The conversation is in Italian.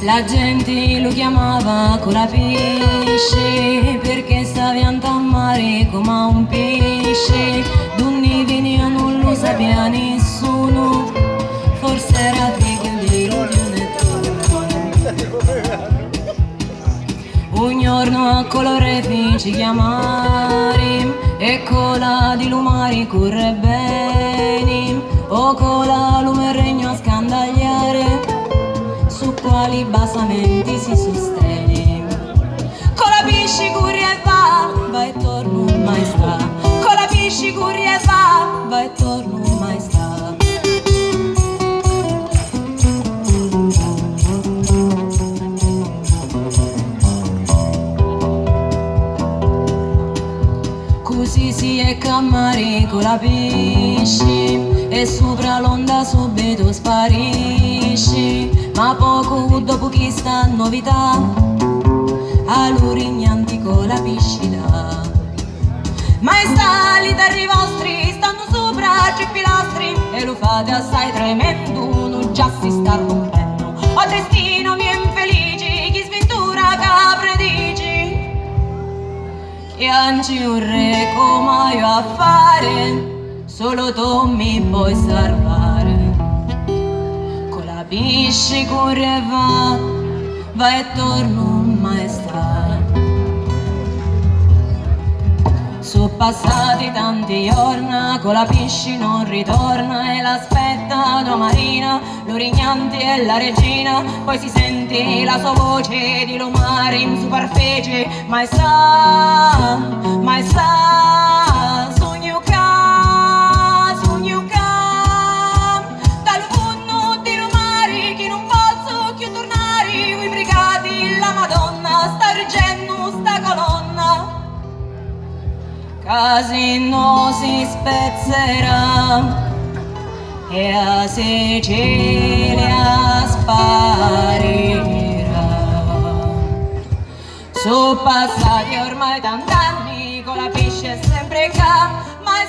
La gente lo chiamava Colapesce perché stava a mare come un pesce. D'unni veniva non lo sapeva nessuno, forse era te che delusione tu. Un giorno a colore feci chiamare e cola di lumari corre bene, o cola lume regno a scandagliare su quali basamenti si sostiene. Colpisci curri e va e torno mai sta. Colpisci curri e va e torno mai sta. Così si è cammari colpisci e sopra l'onda subito sparisci. Ma poco dopo che sta novità all'urignanti con la piscina. Maestà, li terri vostri stanno sopra i pilastri e lo fate assai tremendo, non già si sta rompendo. O destino mio infelici, chi sventura capre dici, che anzi un re come io a fare, solo tu mi puoi salvare. Capisci corre e va e torno mai sta. Sono passati tanti giorni, con la pisci non ritorna e l'aspetta da Marina, l'Orignanti e la regina, poi si sente la sua voce di lumare in superficie, mai sa, sogno ca, sogno ca. Casi non si spezzerà e a Sicilia sparirà. Sono passati ormai tant'anni, con la pesce sempre ca, ma